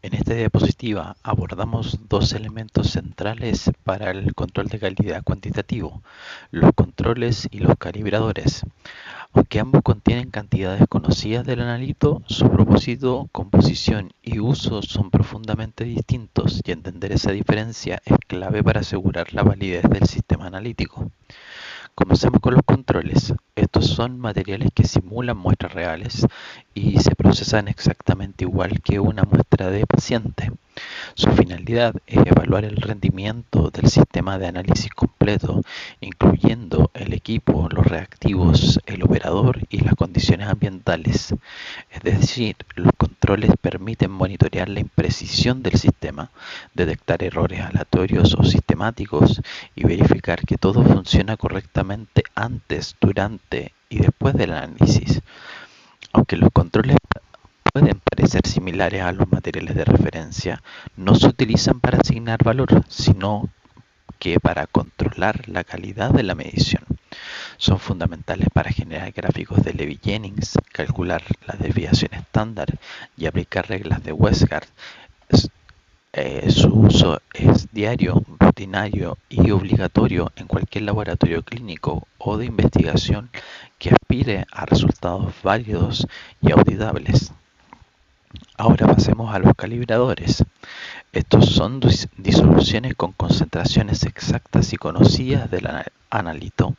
En esta diapositiva abordamos dos elementos centrales para el control de calidad cuantitativo, los controles y los calibradores. Aunque ambos contienen cantidades conocidas del analito, su propósito, composición y uso son profundamente distintos y entender esa diferencia es clave para asegurar la validez del sistema analítico. Comencemos con los controles. Estos son materiales que simulan muestras reales y se procesan exactamente igual que una muestra de paciente. Su finalidad es evaluar el rendimiento del sistema de análisis completo, incluyendo el equipo, los reactivos, el operador y las condiciones ambientales. Es decir, los controles permiten monitorear la imprecisión del sistema, detectar errores aleatorios o sistemáticos y verificar que todo funciona correctamente antes, durante y después del análisis. Aunque los controles pueden parecer similares a los materiales de referencia, no se utilizan para asignar valor, sino que para controlar la calidad de la medición. Son fundamentales para generar gráficos de Levy-Jennings, calcular la desviación estándar y aplicar reglas de Westgard. Su uso es diario, rutinario y obligatorio en cualquier laboratorio clínico o de investigación que aspire a resultados válidos y auditables. Ahora pasemos a los calibradores. Estos son disoluciones con concentraciones exactas y conocidas del analito,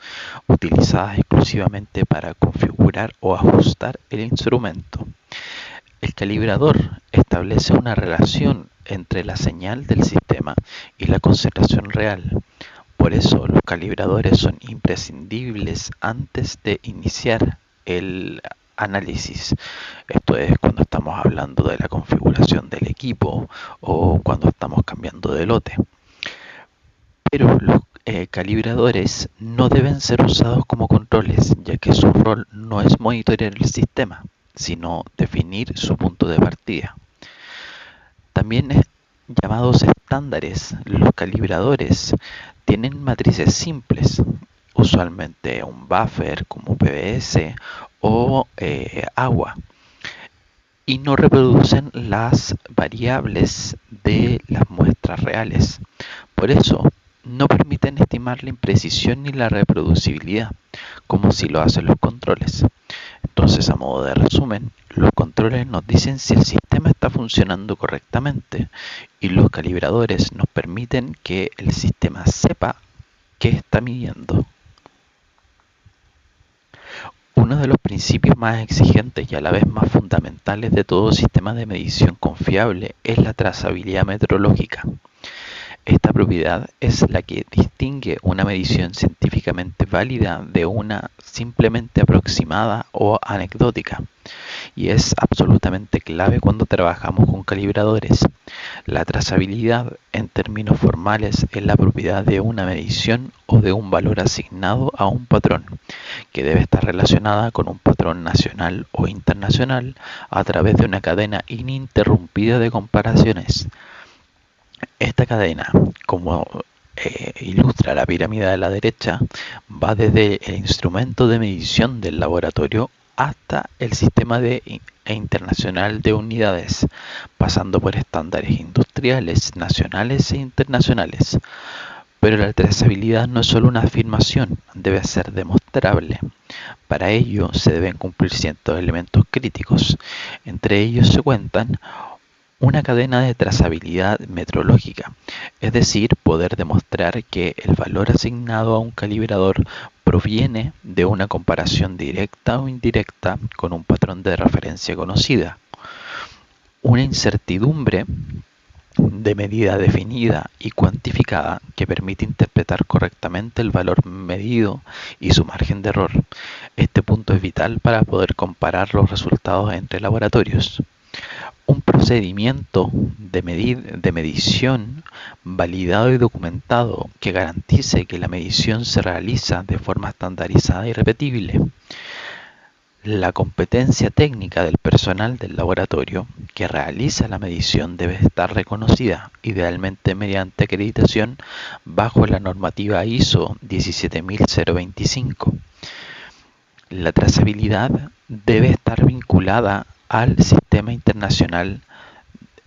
utilizadas exclusivamente para configurar o ajustar el instrumento. El calibrador establece una relación entre la señal del sistema y la concentración real. Por eso los calibradores son imprescindibles antes de iniciar el análisis. Esto es cuando estamos hablando de la configuración del equipo o cuando estamos cambiando de lote. Pero los calibradores no deben ser usados como controles, ya que su rol no es monitorear el sistema, sino definir su punto de partida. También llamados estándares, los calibradores tienen matrices simples, usualmente un buffer como PBS o agua, y no reproducen las variables de las muestras reales. Por eso, no permiten estimar la imprecisión ni la reproducibilidad, como si lo hacen los controles. Entonces, a modo de resumen, los controles nos dicen si el sistema está funcionando correctamente y los calibradores nos permiten que el sistema sepa qué está midiendo. Uno de los principios más exigentes y a la vez más fundamentales de todo sistema de medición confiable es la trazabilidad metrológica. Esta propiedad es la que distingue una medición científicamente válida de una simplemente aproximada o anecdótica, y es absolutamente clave cuando trabajamos con calibradores. La trazabilidad, en términos formales, es la propiedad de una medición o de un valor asignado a un patrón, que debe estar relacionada con un patrón nacional o internacional a través de una cadena ininterrumpida de comparaciones. Esta cadena, como ilustra la pirámide de la derecha, va desde el instrumento de medición del laboratorio hasta el sistema internacional de unidades, pasando por estándares industriales, nacionales e internacionales. Pero la trazabilidad no es solo una afirmación, debe ser demostrable. Para ello se deben cumplir ciertos elementos críticos. Entre ellos se cuentan una cadena de trazabilidad metrológica, es decir, poder demostrar que el valor asignado a un calibrador proviene de una comparación directa o indirecta con un patrón de referencia conocida. Una incertidumbre de medida definida y cuantificada que permite interpretar correctamente el valor medido y su margen de error. Este punto es vital para poder comparar los resultados entre laboratorios. Un procedimiento de medición validado y documentado que garantice que la medición se realiza de forma estandarizada y repetible. La competencia técnica del personal del laboratorio que realiza la medición debe estar reconocida, idealmente mediante acreditación bajo la normativa ISO 17025. La trazabilidad debe estar vinculada al sistema internacional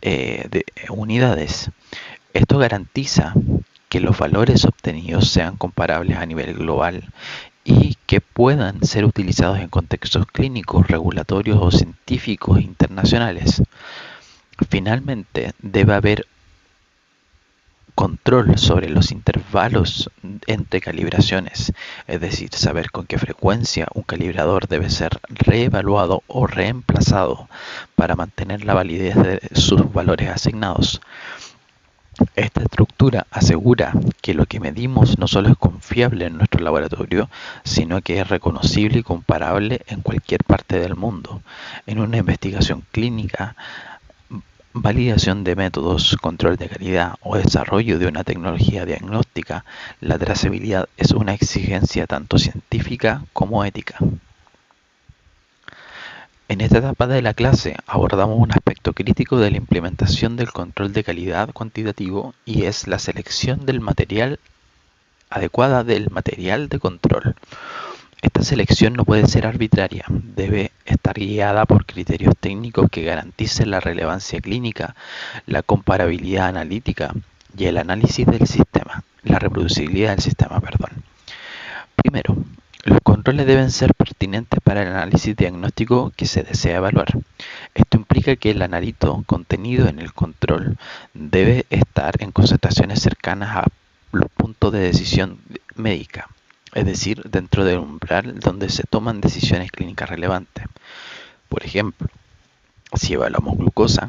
de unidades. Esto garantiza que los valores obtenidos sean comparables a nivel global y que puedan ser utilizados en contextos clínicos, regulatorios o científicos internacionales. Finalmente, debe haber control sobre los intervalos entre calibraciones, es decir, saber con qué frecuencia un calibrador debe ser reevaluado o reemplazado para mantener la validez de sus valores asignados. Esta estructura asegura que lo que medimos no solo es confiable en nuestro laboratorio, sino que es reconocible y comparable en cualquier parte del mundo. En una investigación clínica, validación de métodos, control de calidad o desarrollo de una tecnología diagnóstica, la trazabilidad es una exigencia tanto científica como ética. En esta etapa de la clase abordamos un aspecto crítico de la implementación del control de calidad cuantitativo y es la selección del material adecuada del material de control. Esta selección no puede ser arbitraria, debe estar guiada por criterios técnicos que garanticen la relevancia clínica, la comparabilidad analítica y el análisis del sistema, la reproducibilidad del sistema, perdón. Primero, los controles deben ser pertinentes para el análisis diagnóstico que se desea evaluar. Esto implica que el analito contenido en el control debe estar en concentraciones cercanas a los puntos de decisión médica, es decir, dentro del umbral donde se toman decisiones clínicas relevantes. Por ejemplo, si evaluamos glucosa,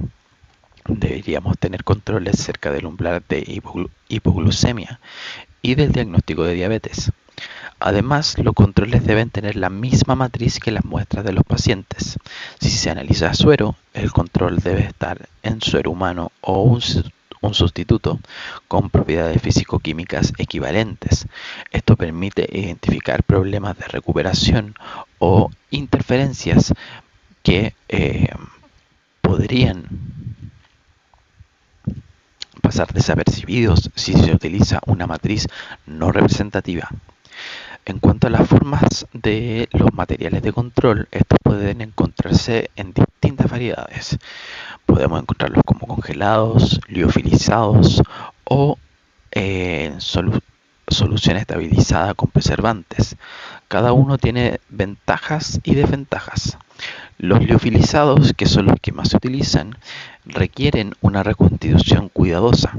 deberíamos tener controles cerca del umbral de hipoglucemia y del diagnóstico de diabetes. Además, los controles deben tener la misma matriz que las muestras de los pacientes. Si se analiza suero, el control debe estar en suero humano o un sustituto con propiedades físico-químicas equivalentes. Esto permite identificar problemas de recuperación o interferencias que podrían pasar desapercibidos si se utiliza una matriz no representativa. En cuanto a las formas de los materiales de control, estos pueden encontrarse en distintas variedades. Podemos encontrarlos como congelados, liofilizados o solución estabilizada con preservantes. Cada uno tiene ventajas y desventajas. Los liofilizados, que son los que más se utilizan, requieren una reconstitución cuidadosa,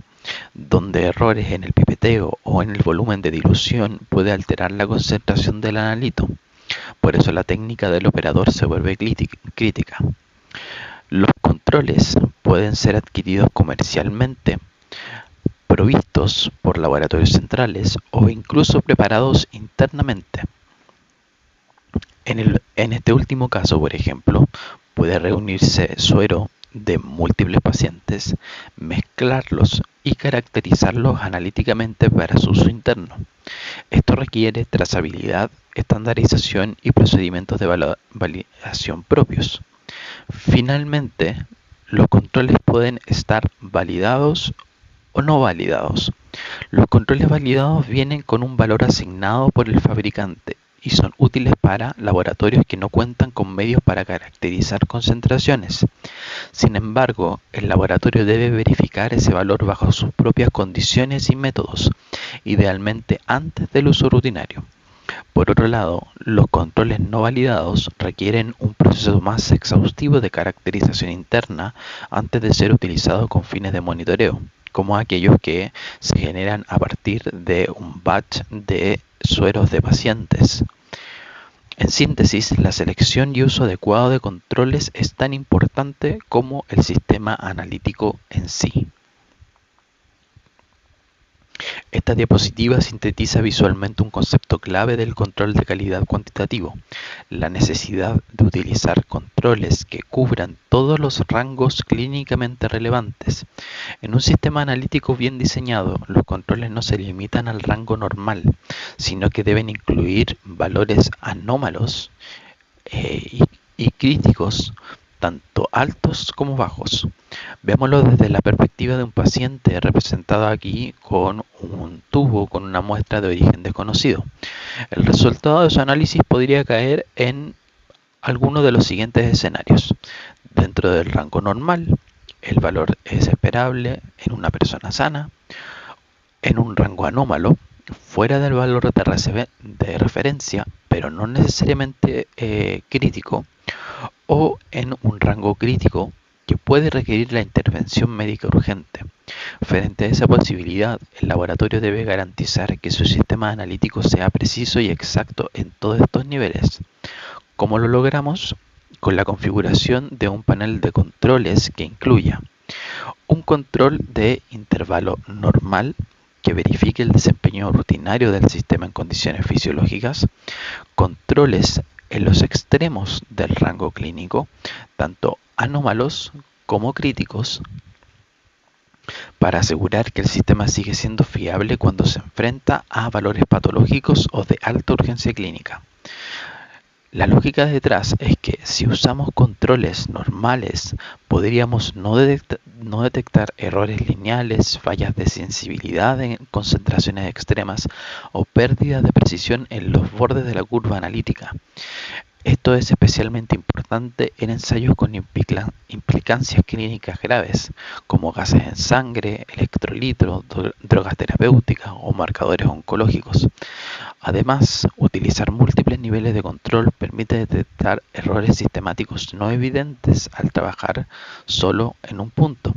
donde errores en el pipeteo o en el volumen de dilución puede alterar la concentración del analito. Por eso la técnica del operador se vuelve crítica. Los controles pueden ser adquiridos comercialmente, provistos por laboratorios centrales o incluso preparados internamente. En este último caso, por ejemplo, puede reunirse suero de múltiples pacientes, mezclarlos y caracterizarlos analíticamente para su uso interno. Esto requiere trazabilidad, estandarización y procedimientos de validación propios. Finalmente, los controles pueden estar validados o no validados. Los controles validados vienen con un valor asignado por el fabricante y son útiles para laboratorios que no cuentan con medios para caracterizar concentraciones. Sin embargo, el laboratorio debe verificar ese valor bajo sus propias condiciones y métodos, idealmente antes del uso rutinario. Por otro lado, los controles no validados requieren un proceso más exhaustivo de caracterización interna antes de ser utilizados con fines de monitoreo, como aquellos que se generan a partir de un batch de sueros de pacientes. En síntesis, la selección y uso adecuado de controles es tan importante como el sistema analítico en sí. Esta diapositiva sintetiza visualmente un concepto clave del control de calidad cuantitativo: la necesidad de utilizar controles que cubran todos los rangos clínicamente relevantes. En un sistema analítico bien diseñado, los controles no se limitan al rango normal, sino que deben incluir valores anómalos y críticos, tanto altos como bajos. Veámoslo desde la perspectiva de un paciente representado aquí con un tubo con una muestra de origen desconocido. El resultado de su análisis podría caer en alguno de los siguientes escenarios. Dentro del rango normal, el valor es esperable en una persona sana, en un rango anómalo, fuera del valor de referencia, pero no necesariamente crítico, o en un rango crítico que puede requerir la intervención médica urgente. Frente a esa posibilidad, el laboratorio debe garantizar que su sistema analítico sea preciso y exacto en todos estos niveles. ¿Cómo lo logramos? Con la configuración de un panel de controles que incluya un control de intervalo normal que verifique el desempeño rutinario del sistema en condiciones fisiológicas, controles en los extremos del rango clínico, tanto anómalos como críticos, para asegurar que el sistema sigue siendo fiable cuando se enfrenta a valores patológicos o de alta urgencia clínica. La lógica detrás es que si usamos controles normales, podríamos no detectar errores lineales, fallas de sensibilidad en concentraciones extremas o pérdida de precisión en los bordes de la curva analítica. Esto es especialmente importante en ensayos con implicancias clínicas graves, como gases en sangre, electrolitos, drogas terapéuticas o marcadores oncológicos. Además, utilizar múltiples niveles de control permite detectar errores sistemáticos no evidentes al trabajar solo en un punto.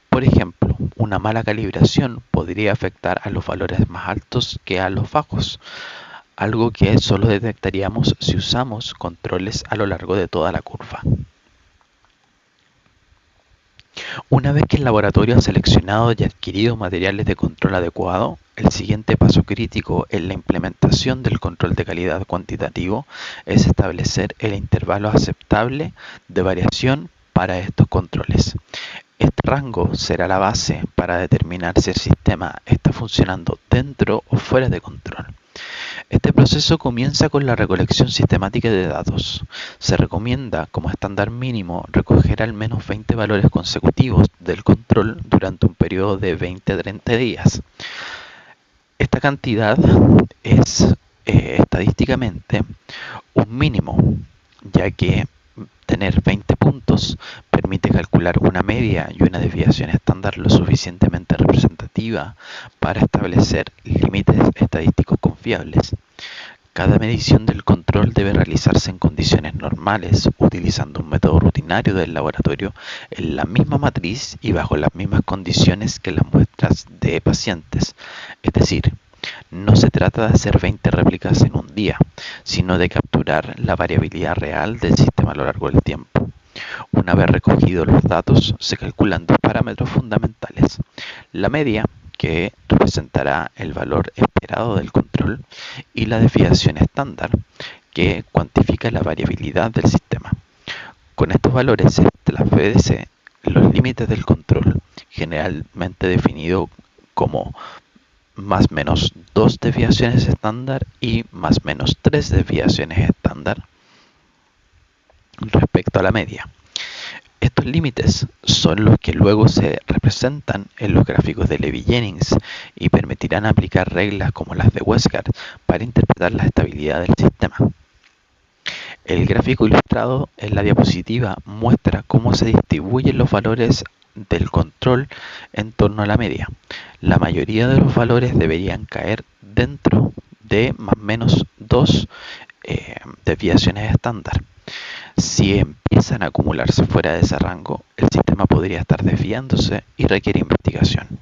Por ejemplo, una mala calibración podría afectar a los valores más altos que a los bajos, algo que solo detectaríamos si usamos controles a lo largo de toda la curva. Una vez que el laboratorio ha seleccionado y adquirido materiales de control adecuado, el siguiente paso crítico en la implementación del control de calidad cuantitativo es establecer el intervalo aceptable de variación para estos controles. Este rango será la base para determinar si el sistema está funcionando dentro o fuera de control. Este proceso comienza con la recolección sistemática de datos. Se recomienda como estándar mínimo recoger al menos 20 valores consecutivos del control durante un periodo de 20 a 30 días. Esta cantidad es estadísticamente un mínimo, ya que tener 20 puntos permite calcular una media y una desviación estándar lo suficientemente representativa para establecer límites estadísticos confiables. Cada medición del control debe realizarse en condiciones normales, utilizando un método rutinario del laboratorio en la misma matriz y bajo las mismas condiciones que las muestras de pacientes. Es decir, no se trata de hacer 20 réplicas en un día, sino de capturar la variabilidad real del sistema a lo largo del tiempo. Una vez recogidos los datos, se calculan dos parámetros fundamentales: la media, que representará el valor esperado del control, y la desviación estándar, que cuantifica la variabilidad del sistema. Con estos valores se establecen los límites del control, generalmente definido como más menos 2 desviaciones estándar y más menos 3 desviaciones estándar respecto a la media. Estos límites son los que luego se representan en los gráficos de Levy-Jennings y permitirán aplicar reglas como las de Westgard para interpretar la estabilidad del sistema. El gráfico ilustrado en la diapositiva muestra cómo se distribuyen los valores del control en torno a la media. La mayoría de los valores deberían caer dentro de más o menos 2 desviaciones estándar. Si empiezan a acumularse fuera de ese rango, el sistema podría estar desviándose y requiere investigación.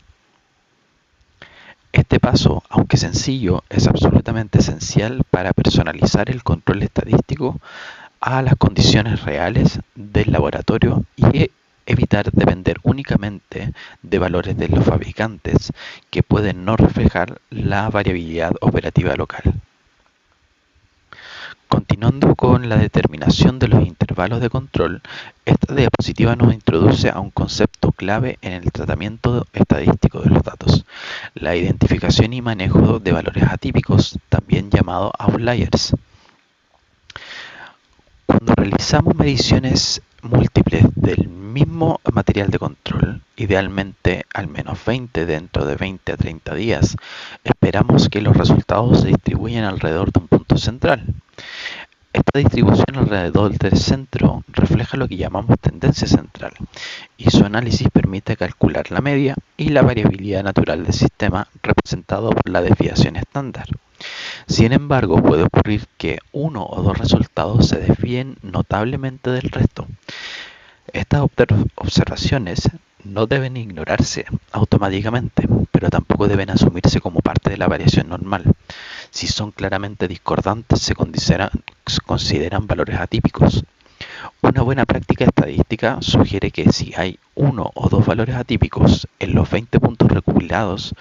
Este paso, aunque sencillo, es absolutamente esencial para personalizar el control estadístico a las condiciones reales del laboratorio y evitar depender únicamente de valores de los fabricantes que pueden no reflejar la variabilidad operativa local. Continuando con la determinación de los intervalos de control, esta diapositiva nos introduce a un concepto clave en el tratamiento estadístico de los datos: la identificación y manejo de valores atípicos, también llamados outliers. Cuando realizamos mediciones múltiples del mismo material de control, idealmente al menos 20 dentro de 20 a 30 días, esperamos que los resultados se distribuyan alrededor de un punto central. Esta distribución alrededor del centro refleja lo que llamamos tendencia central, y su análisis permite calcular la media y la variabilidad natural del sistema representado por la desviación estándar. Sin embargo, puede ocurrir que uno o dos resultados se desvíen notablemente del resto. Estas observaciones no deben ignorarse automáticamente, pero tampoco deben asumirse como parte de la variación normal. Si son claramente discordantes, se consideran valores atípicos. Una buena práctica estadística sugiere que si hay uno o dos valores atípicos en los 20 puntos recopilados,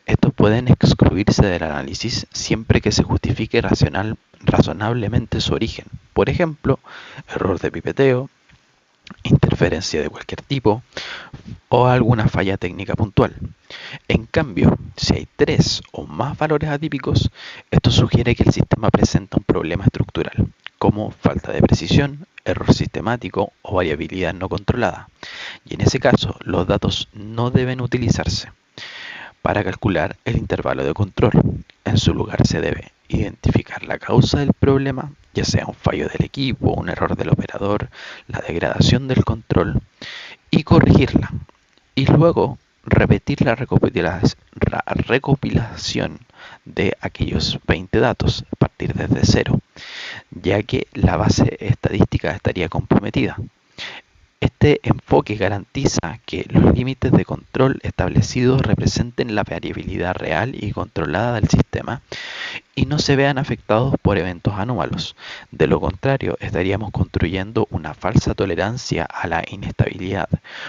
estos pueden excluirse del análisis siempre que se justifique razonablemente su origen. Por ejemplo, error de pipeteo, interferencia de cualquier tipo o alguna falla técnica puntual. En cambio, si hay tres o más valores atípicos, esto sugiere que el sistema presenta un problema estructural, como falta de precisión, error sistemático o variabilidad no controlada. Y en ese caso, los datos no deben utilizarse para calcular el intervalo de control. En su lugar se debe identificar la causa del problema, ya sea un fallo del equipo, un error del operador, la degradación del control, y corregirla. Y luego repetir la recopilación de aquellos 20 datos, a partir desde cero, ya que la base estadística estaría comprometida. Este enfoque garantiza que los límites de control establecidos representen la variabilidad real y controlada del sistema y no se vean afectados por eventos anómalos. De lo contrario, estaríamos construyendo una falsa tolerancia a la inestabilidad,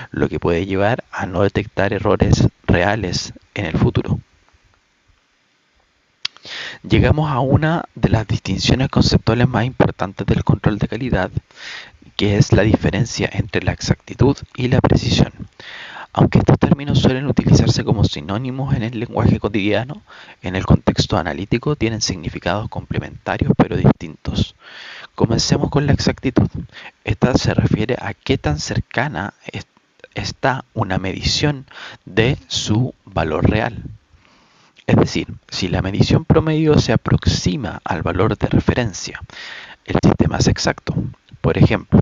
lo que puede llevar a no detectar errores reales en el futuro. Llegamos a una de las distinciones conceptuales más importantes del control de calidad, que es la diferencia entre la exactitud y la precisión. Aunque estos términos suelen utilizarse como sinónimos en el lenguaje cotidiano, en el contexto analítico tienen significados complementarios pero distintos. Comencemos con la exactitud. Esta se refiere a qué tan cercana está una medición de su valor real. Es decir, si la medición promedio se aproxima al valor de referencia, el sistema es exacto. Por ejemplo,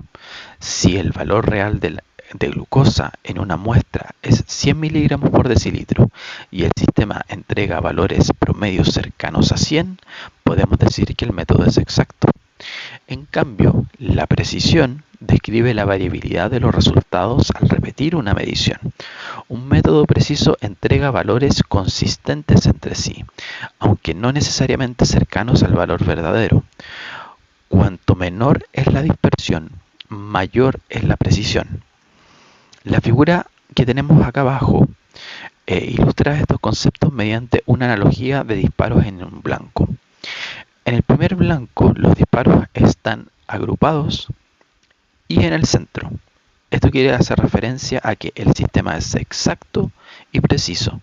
si el valor real de glucosa en una muestra es 100 miligramos por decilitro y el sistema entrega valores promedios cercanos a 100, podemos decir que el método es exacto. En cambio, la precisión describe la variabilidad de los resultados al repetir una medición. Un método preciso entrega valores consistentes entre sí, aunque no necesariamente cercanos al valor verdadero. Cuanto menor es la dispersión, mayor es la precisión. La figura que tenemos acá abajo ilustra estos conceptos mediante una analogía de disparos en un blanco. En el primer blanco, los disparos están agrupados y en el centro. Esto quiere hacer referencia a que el sistema es exacto y preciso.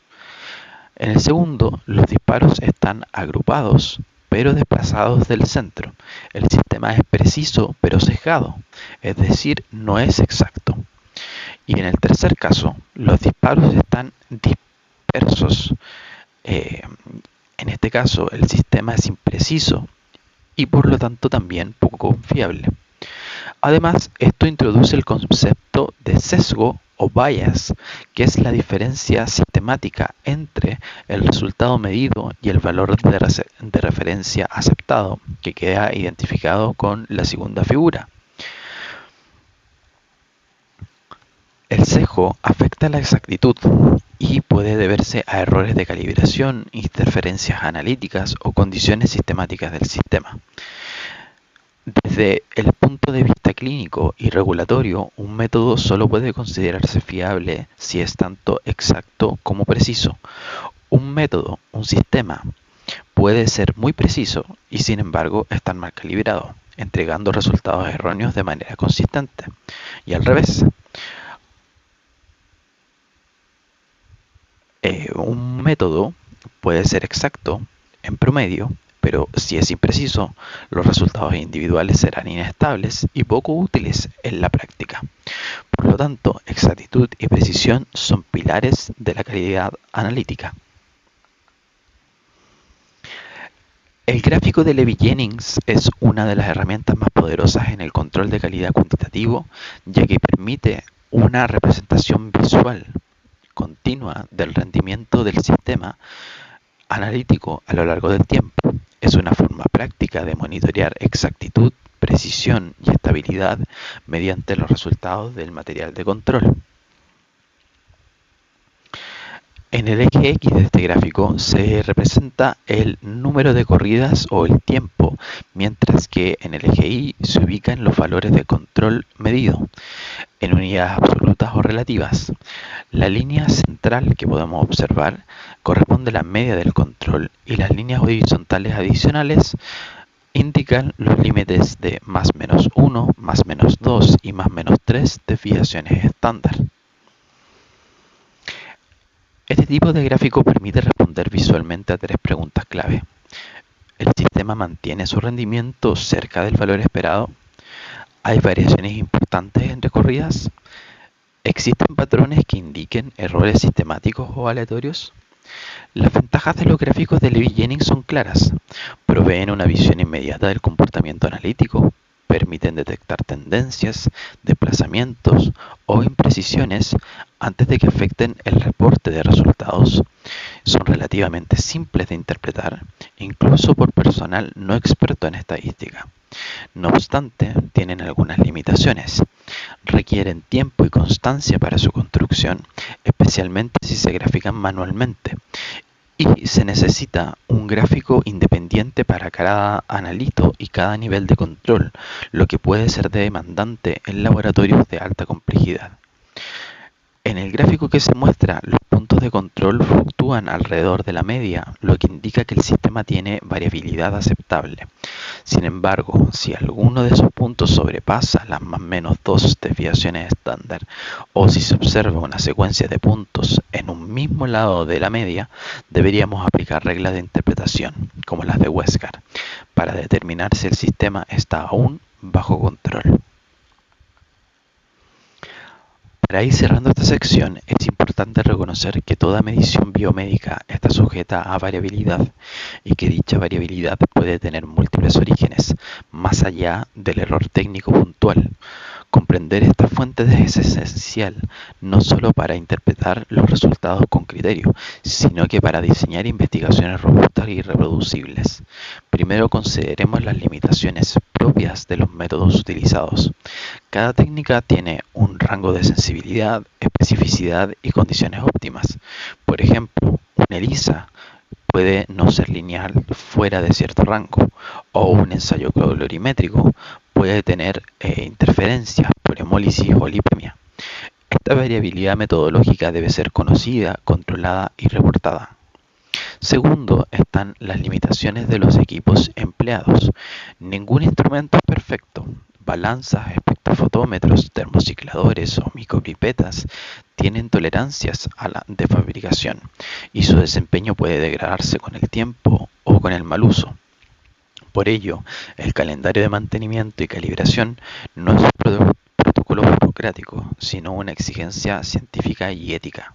En el segundo, los disparos están agrupados pero desplazados del centro. El sistema es preciso pero sesgado, es decir, no es exacto. Y en el tercer caso, los disparos están dispersos. En este caso, el sistema es impreciso y por lo tanto también poco confiable. Además, esto introduce el concepto de sesgo o bias, que es la diferencia sistemática entre el resultado medido y el valor de referencia aceptado, que queda identificado con la segunda figura. El sesgo afecta la exactitud y puede deberse a errores de calibración, interferencias analíticas o condiciones sistemáticas del sistema. Desde el punto de vista clínico y regulatorio, un método solo puede considerarse fiable si es tanto exacto como preciso. Un sistema, puede ser muy preciso y sin embargo estar mal calibrado, entregando resultados erróneos de manera consistente. Y al revés, un método puede ser exacto en promedio, pero si es impreciso, los resultados individuales serán inestables y poco útiles en la práctica. Por lo tanto, exactitud y precisión son pilares de la calidad analítica. El gráfico de Levi-Jennings es una de las herramientas más poderosas en el control de calidad cuantitativo, ya que permite una representación visual continua del rendimiento del sistema analítico a lo largo del tiempo. Es una forma práctica de monitorear exactitud, precisión y estabilidad mediante los resultados del material de control. En el eje X de este gráfico se representa el número de corridas o el tiempo, mientras que en el eje Y se ubican los valores de control medido, en unidades absolutas o relativas. La línea central que podemos observar corresponde a la media del control y las líneas horizontales adicionales indican los límites de más menos 1, más menos 2 y más menos 3 desviaciones estándar. Este tipo de gráfico permite responder visualmente a tres preguntas clave. ¿El sistema mantiene su rendimiento cerca del valor esperado? ¿Hay variaciones importantes entre corridas? ¿Existen patrones que indiquen errores sistemáticos o aleatorios? Las ventajas de los gráficos de Levi-Jennings son claras. Proveen una visión inmediata del comportamiento analítico, permiten detectar tendencias, desplazamientos o imprecisiones antes de que afecten el reporte de resultados. Son relativamente simples de interpretar, incluso por personal no experto en estadística. No obstante, tienen algunas limitaciones. Requieren tiempo y constancia para su construcción, especialmente si se grafican manualmente. Y se necesita un gráfico independiente para cada analito y cada nivel de control, lo que puede ser demandante en laboratorios de alta complejidad. En el gráfico que se muestra, los puntos de control fluctúan alrededor de la media, lo que indica que el sistema tiene variabilidad aceptable. Sin embargo, si alguno de esos puntos sobrepasa las más o menos 2 desviaciones estándar, o si se observa una secuencia de puntos en un mismo lado de la media, deberíamos aplicar reglas de interpretación, como las de Westcott, para determinar si el sistema está aún bajo control. Para ir cerrando esta sección, es importante reconocer que toda medición biomédica está sujeta a variabilidad y que dicha variabilidad puede tener múltiples orígenes, más allá del error técnico puntual. Comprender estas fuentes es esencial, no solo para interpretar los resultados con criterio, sino que para diseñar investigaciones robustas y reproducibles. Primero consideremos las limitaciones propias de los métodos utilizados. Cada técnica tiene un rango de sensibilidad, especificidad y condiciones óptimas. Por ejemplo, una ELISA puede no ser lineal fuera de cierto rango, o un ensayo colorimétrico puede tener interferencias por hemólisis o lipemia. Esta variabilidad metodológica debe ser conocida, controlada y reportada. Segundo, están las limitaciones de los equipos empleados. Ningún instrumento es perfecto. Balanzas, espectrofotómetros, termocicladores o micropipetas tienen tolerancias a la defabricación y su desempeño puede degradarse con el tiempo o con el mal uso. Por ello, el calendario de mantenimiento y calibración no es un protocolo burocrático, sino una exigencia científica y ética.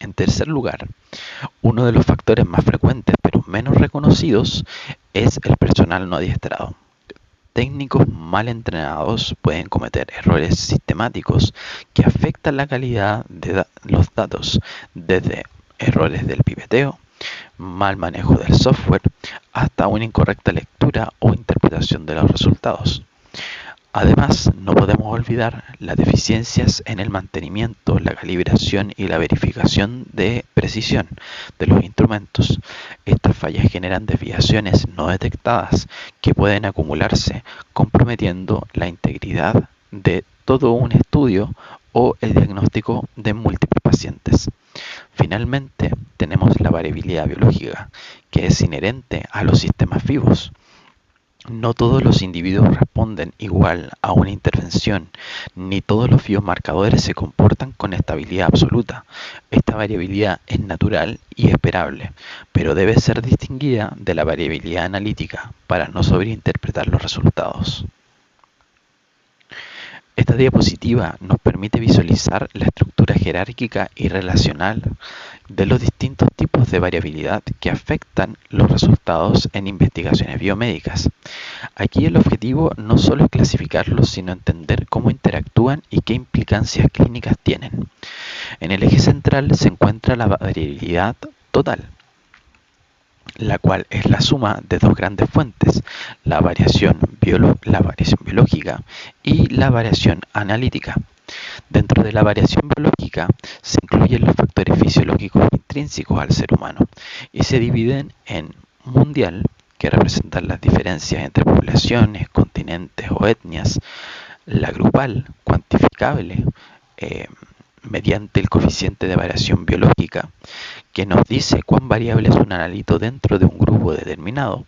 En tercer lugar, uno de los factores más frecuentes pero menos reconocidos es el personal no adiestrado. Técnicos mal entrenados pueden cometer errores sistemáticos que afectan la calidad de los datos, desde errores del pipeteo, mal manejo del software, hasta una incorrecta lectura o interpretación de los resultados. Además, no podemos olvidar las deficiencias en el mantenimiento, la calibración y la verificación de precisión de los instrumentos. Estas fallas generan desviaciones no detectadas que pueden acumularse, comprometiendo la integridad de todo un estudio o el diagnóstico de múltiples pacientes. Finalmente, tenemos la variabilidad biológica, que es inherente a los sistemas vivos. No todos los individuos responden igual a una intervención, ni todos los biomarcadores se comportan con estabilidad absoluta. Esta variabilidad es natural y esperable, pero debe ser distinguida de la variabilidad analítica para no sobreinterpretar los resultados. Esta diapositiva nos permite visualizar la estructura jerárquica y relacional de los distintos tipos de variabilidad que afectan los resultados en investigaciones biomédicas. Aquí el objetivo no solo es clasificarlos, sino entender cómo interactúan y qué implicancias clínicas tienen. En el eje central se encuentra la variabilidad total, la cual es la suma de dos grandes fuentes, la variación biológica y la variación analítica. Dentro de la variación biológica se incluyen los factores fisiológicos intrínsecos al ser humano y se dividen en mundial, que representan las diferencias entre poblaciones, continentes o etnias, la grupal, cuantificable, eh, mediante el coeficiente de variación biológica, que nos dice cuán variable es un analito dentro de un grupo determinado,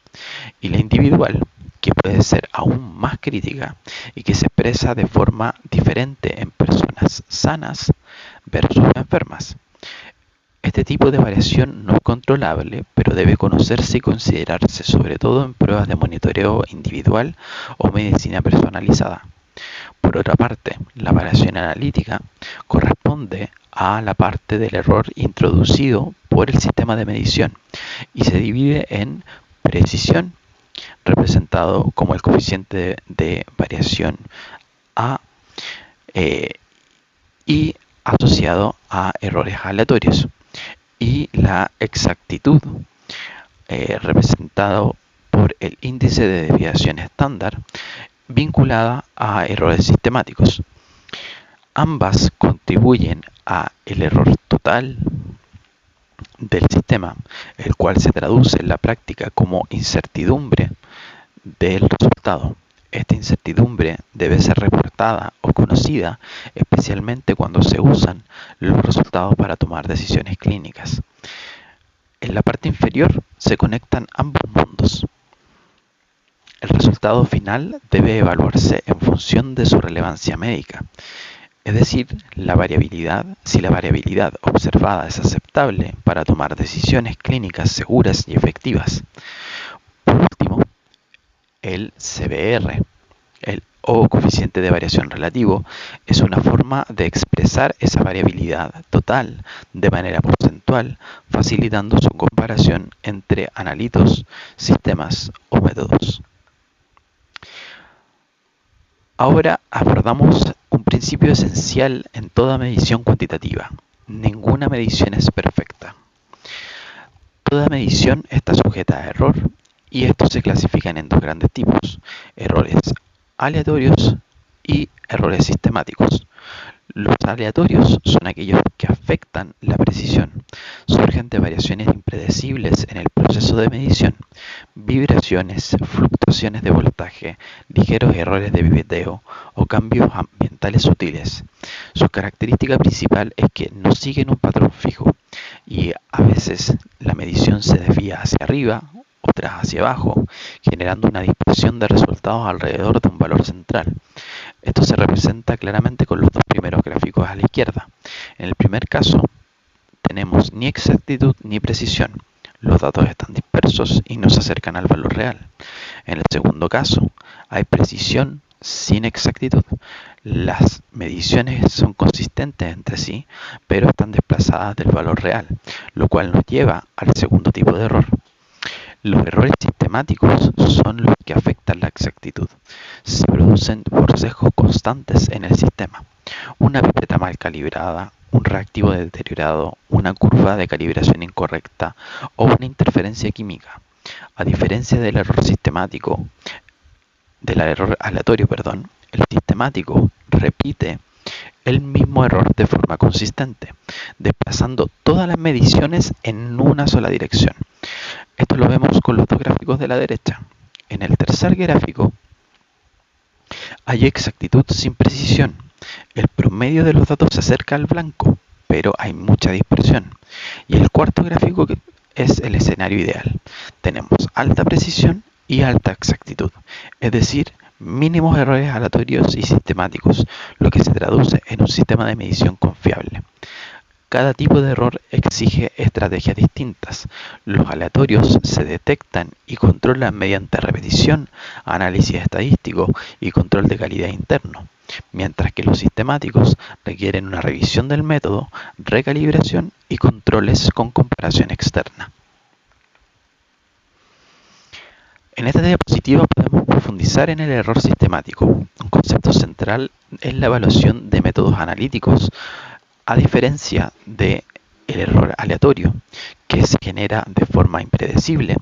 y la individual, que puede ser aún más crítica y que se expresa de forma diferente en personas sanas versus enfermas. Este tipo de variación no es controlable, pero debe conocerse y considerarse sobre todo en pruebas de monitoreo individual o medicina personalizada. Por otra parte, la variación analítica corresponde a la parte del error introducido por el sistema de medición y se divide en precisión, representado como el coeficiente de variación A, y asociado a errores aleatorios, y la exactitud, representado por el índice de desviación estándar, vinculada a errores sistemáticos. Ambas contribuyen a el error total del sistema, el cual se traduce en la práctica como incertidumbre del resultado. Esta incertidumbre debe ser reportada o conocida, especialmente cuando se usan los resultados para tomar decisiones clínicas. En la parte inferior se conectan ambos mundos. El resultado final debe evaluarse en función de su relevancia médica, es decir, si la variabilidad observada es aceptable para tomar decisiones clínicas seguras y efectivas. Por último, el CBR, o coeficiente de variación relativo, es una forma de expresar esa variabilidad total de manera porcentual, facilitando su comparación entre analitos, sistemas o métodos. Ahora abordamos un principio esencial en toda medición cuantitativa. Ninguna medición es perfecta. Toda medición está sujeta a error y estos se clasifican en dos grandes tipos: errores aleatorios y errores sistemáticos. Los aleatorios son aquellos que afectan la precisión. Surgen de variaciones impredecibles en el proceso de medición, vibraciones, fluctuaciones de voltaje, ligeros errores de pipeteo o cambios ambientales sutiles. Su característica principal es que no siguen un patrón fijo y a veces la medición se desvía hacia arriba, otras hacia abajo, generando una dispersión de resultados alrededor de un valor central. Esto se representa claramente con los dos primeros gráficos a la izquierda. En el primer caso, tenemos ni exactitud ni precisión. Los datos están dispersos y no se acercan al valor real. En el segundo caso, hay precisión sin exactitud. Las mediciones son consistentes entre sí, pero están desplazadas del valor real, lo cual nos lleva al segundo tipo de error. Los errores sistemáticos son los que afectan la exactitud. Se producen por sesgos constantes en el sistema. Una pipeta mal calibrada, un reactivo deteriorado, una curva de calibración incorrecta o una interferencia química. A diferencia del error aleatorio, el sistemático repite el mismo error de forma consistente, desplazando todas las mediciones en una sola dirección. Esto lo vemos con los dos gráficos de la derecha. En el tercer gráfico hay exactitud sin precisión. El promedio de los datos se acerca al blanco, pero hay mucha dispersión. Y el cuarto gráfico es el escenario ideal. Tenemos alta precisión y alta exactitud, es decir, mínimos errores aleatorios y sistemáticos, lo que se traduce en un sistema de medición confiable. Cada tipo de error exige estrategias distintas. Los aleatorios se detectan y controlan mediante repetición, análisis estadístico y control de calidad interno, mientras que los sistemáticos requieren una revisión del método, recalibración y controles con comparación externa. En esta diapositiva podemos profundizar en el error sistemático. Un concepto central es la evaluación de métodos analíticos, a diferencia del error aleatorio, que se genera de forma impredecible.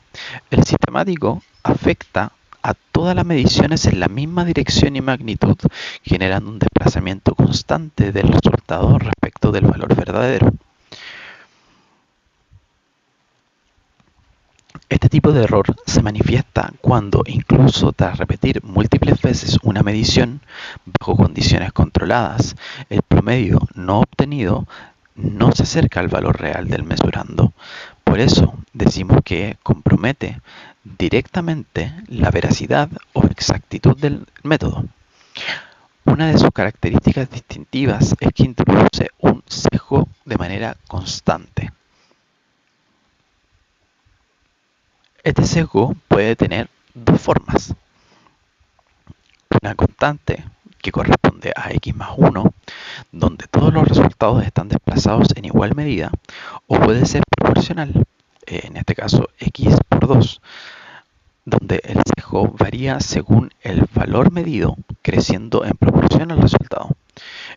El sistemático afecta a todas las mediciones en la misma dirección y magnitud, generando un desplazamiento constante del resultado respecto del valor verdadero. Este tipo de error se manifiesta cuando, incluso tras repetir múltiples veces una medición bajo condiciones controladas, el promedio no obtenido no se acerca al valor real del mesurando. Por eso decimos que compromete directamente la veracidad o exactitud del método. Una de sus características distintivas es que introduce un sesgo de manera constante. Este sesgo puede tener dos formas. Una constante, que corresponde a x más 1, donde todos los resultados están desplazados en igual medida, o puede ser proporcional, en este caso x por 2, donde el sesgo varía según el valor medido, creciendo en proporción al resultado.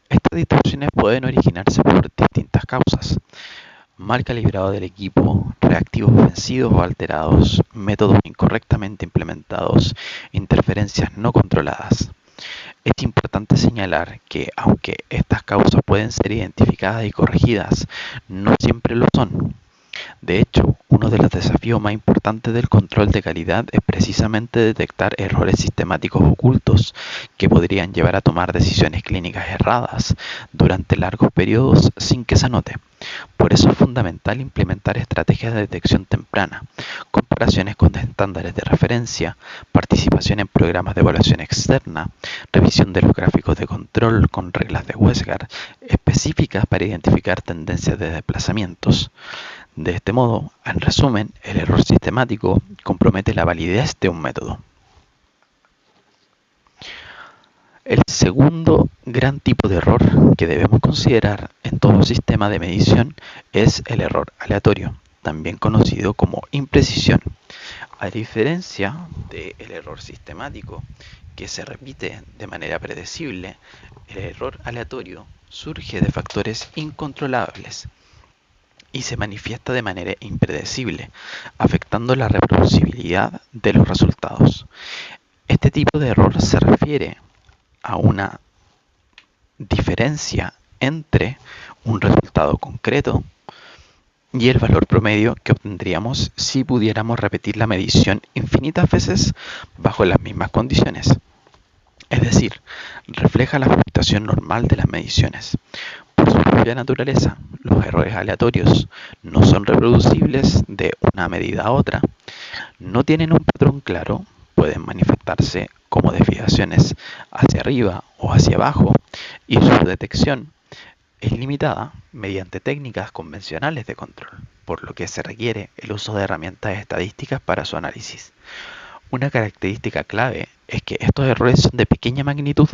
Estas distorsiones pueden originarse por distintas causas: mal calibrado del equipo, reactivos vencidos o alterados, métodos incorrectamente implementados, interferencias no controladas. Es importante señalar que, aunque estas causas pueden ser identificadas y corregidas, no siempre lo son. De hecho, uno de los desafíos más importantes del control de calidad es precisamente detectar errores sistemáticos ocultos que podrían llevar a tomar decisiones clínicas erradas durante largos periodos sin que se note. Por eso es fundamental implementar estrategias de detección temprana, comparaciones con estándares de referencia, participación en programas de evaluación externa, revisión de los gráficos de control con reglas de Westgard específicas para identificar tendencias de desplazamientos. De este modo, en resumen, el error sistemático compromete la validez de un método. El segundo gran tipo de error que debemos considerar en todo sistema de medición es el error aleatorio, también conocido como imprecisión. A diferencia del error sistemático, que se repite de manera predecible, el error aleatorio surge de factores incontrolables y se manifiesta de manera impredecible, afectando la reproducibilidad de los resultados. Este tipo de error se refiere a una diferencia entre un resultado concreto y el valor promedio que obtendríamos si pudiéramos repetir la medición infinitas veces bajo las mismas condiciones. Es decir, refleja la fluctuación normal de las mediciones. Por su propia naturaleza, los errores aleatorios no son reproducibles de una medida a otra, no tienen un patrón claro, pueden manifestarse como desviaciones hacia arriba o hacia abajo, y su detección es limitada mediante técnicas convencionales de control, por lo que se requiere el uso de herramientas estadísticas para su análisis. Una característica clave es que estos errores son de pequeña magnitud,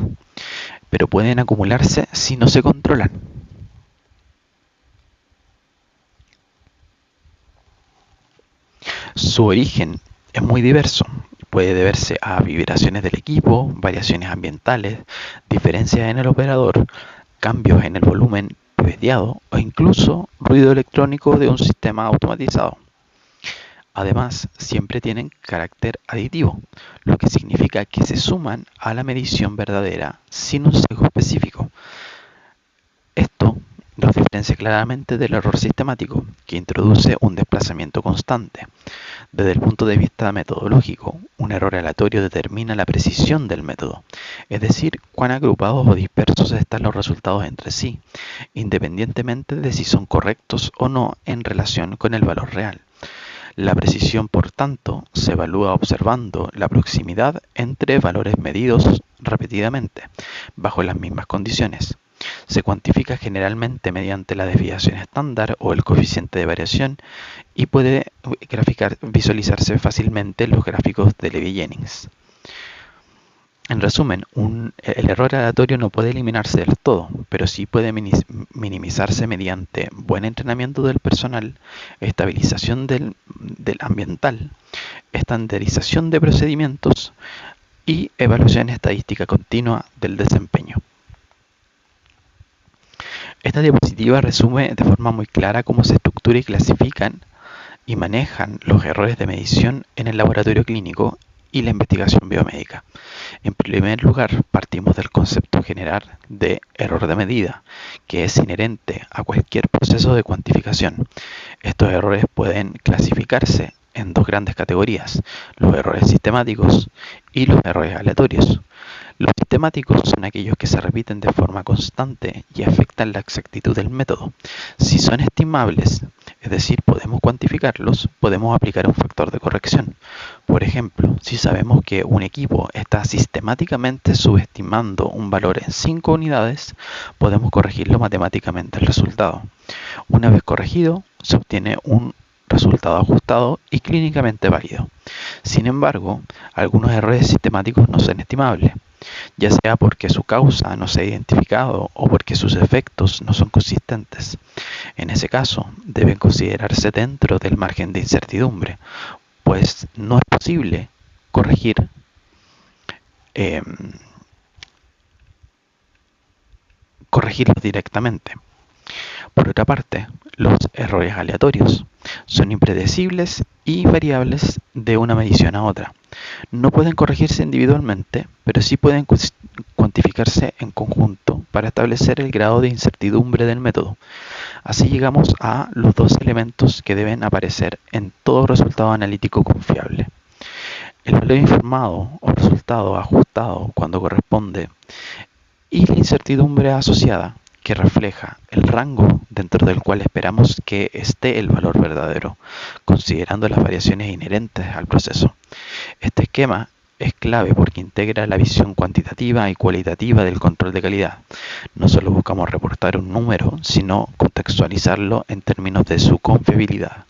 pero pueden acumularse si no se controlan. Su origen es muy diverso. Puede deberse a vibraciones del equipo, variaciones ambientales, diferencias en el operador, cambios en el volumen promediado o incluso ruido electrónico de un sistema automatizado. Además, siempre tienen carácter aditivo, lo que significa que se suman a la medición verdadera sin un sesgo específico. Esto los diferencia claramente del error sistemático, que introduce un desplazamiento constante. Desde el punto de vista metodológico, un error aleatorio determina la precisión del método, es decir, cuán agrupados o dispersos están los resultados entre sí, independientemente de si son correctos o no en relación con el valor real. La precisión, por tanto, se evalúa observando la proximidad entre valores medidos repetidamente, bajo las mismas condiciones. Se cuantifica generalmente mediante la desviación estándar o el coeficiente de variación y puede visualizarse fácilmente en los gráficos de Levy-Jennings. En resumen, el error aleatorio no puede eliminarse del todo, pero sí puede minimizarse mediante buen entrenamiento del personal, estabilización del ambiental, estandarización de procedimientos y evaluación estadística continua del desempeño. Esta diapositiva resume de forma muy clara cómo se estructura y clasifican y manejan los errores de medición en el laboratorio clínico y la investigación biomédica. En primer lugar, partimos del concepto general de error de medida, que es inherente a cualquier proceso de cuantificación. Estos errores pueden clasificarse en dos grandes categorías, los errores sistemáticos y los errores aleatorios. Los sistemáticos son aquellos que se repiten de forma constante y afectan la exactitud del método. Si son estimables, es decir, podemos cuantificarlos, podemos aplicar un factor de corrección. Por ejemplo, si sabemos que un equipo está sistemáticamente subestimando un valor en 5 unidades, podemos corregirlo matemáticamente el resultado. Una vez corregido, se obtiene un resultado ajustado y clínicamente válido. Sin embargo, algunos errores sistemáticos no son estimables, ya sea porque su causa no se ha identificado o porque sus efectos no son consistentes. En ese caso, deben considerarse dentro del margen de incertidumbre, pues no es posible eh, corregirlos directamente. Por otra parte, los errores aleatorios son impredecibles y variables de una medición a otra. No pueden corregirse individualmente, pero sí pueden cuantificarse en conjunto para establecer el grado de incertidumbre del método. Así llegamos a los dos elementos que deben aparecer en todo resultado analítico confiable. El valor informado o resultado ajustado cuando corresponde y la incertidumbre asociada, que refleja el rango dentro del cual esperamos que esté el valor verdadero, considerando las variaciones inherentes al proceso. Este esquema es clave porque integra la visión cuantitativa y cualitativa del control de calidad. No solo buscamos reportar un número, sino contextualizarlo en términos de su confiabilidad.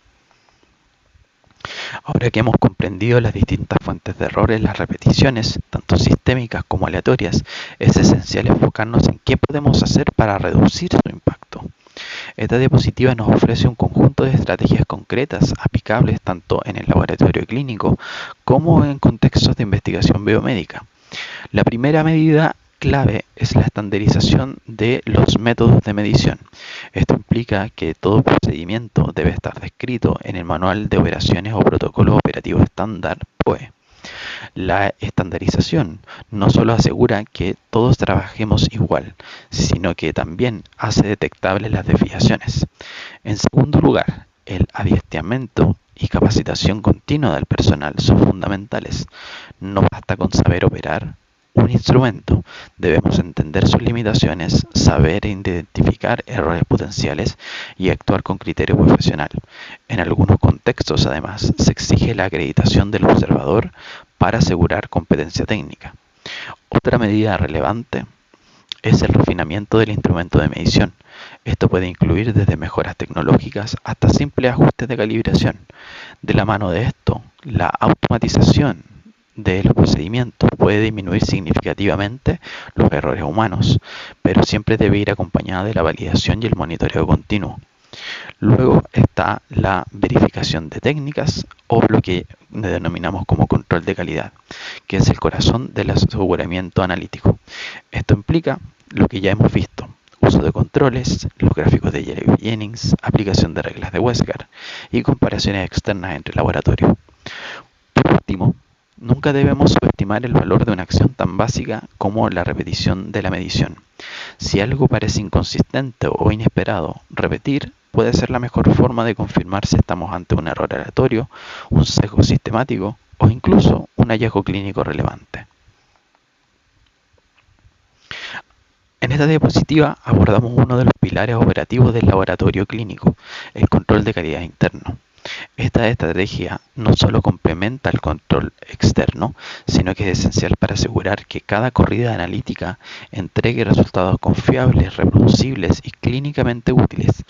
Ahora que hemos comprendido las distintas fuentes de errores, las repeticiones, tanto sistémicas como aleatorias, es esencial enfocarnos en qué podemos hacer para reducir su impacto. Esta diapositiva nos ofrece un conjunto de estrategias concretas aplicables tanto en el laboratorio clínico como en contextos de investigación biomédica. La primera medida clave es la estandarización de los métodos de medición. Esto implica que todo procedimiento debe estar descrito en el Manual de Operaciones o Protocolo Operativo Estándar (POE). La estandarización no solo asegura que todos trabajemos igual, sino que también hace detectables las desviaciones. En segundo lugar, el adiestramiento y capacitación continua del personal son fundamentales. No basta con saber operar un instrumento, debemos entender sus limitaciones, saber identificar errores potenciales y actuar con criterio profesional. En algunos contextos, además, se exige la acreditación del observador para asegurar competencia técnica. Otra medida relevante es el refinamiento del instrumento de medición. Esto puede incluir desde mejoras tecnológicas hasta simples ajustes de calibración. De la mano de esto, la automatización de los procedimientos puede disminuir significativamente los errores humanos, pero siempre debe ir acompañada de la validación y el monitoreo continuo. Luego está la verificación de técnicas o lo que denominamos como control de calidad, que es el corazón del aseguramiento analítico. Esto implica lo que ya hemos visto: uso de controles, los gráficos de Levy-Jennings, aplicación de reglas de Westgard y comparaciones externas entre laboratorios. Por último, nunca debemos subestimar el valor de una acción tan básica como la repetición de la medición. Si algo parece inconsistente o inesperado, repetir puede ser la mejor forma de confirmar si estamos ante un error aleatorio, un sesgo sistemático o incluso un hallazgo clínico relevante. En esta diapositiva abordamos uno de los pilares operativos del laboratorio clínico, el control de calidad interno. Esta estrategia no solo complementa el control externo, sino que es esencial para asegurar que cada corrida analítica entregue resultados confiables, reproducibles y clínicamente útiles.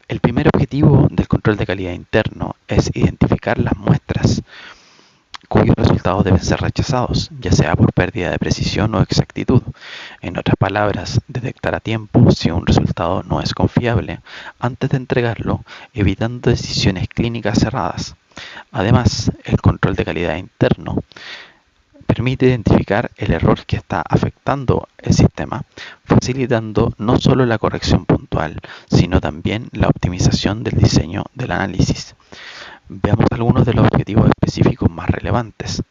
El primer objetivo del control de calidad interno es identificar las muestras cuyos resultados deben ser rechazados, ya sea por pérdida de precisión o exactitud. En otras palabras, detectar a tiempo si un resultado no es confiable antes de entregarlo, evitando decisiones clínicas cerradas. Además, el control de calidad interno permite identificar el error que está afectando el sistema, facilitando no solo la corrección puntual, sino también la optimización del diseño del análisis. Veamos algunos de los objetivos específicos más relevantes.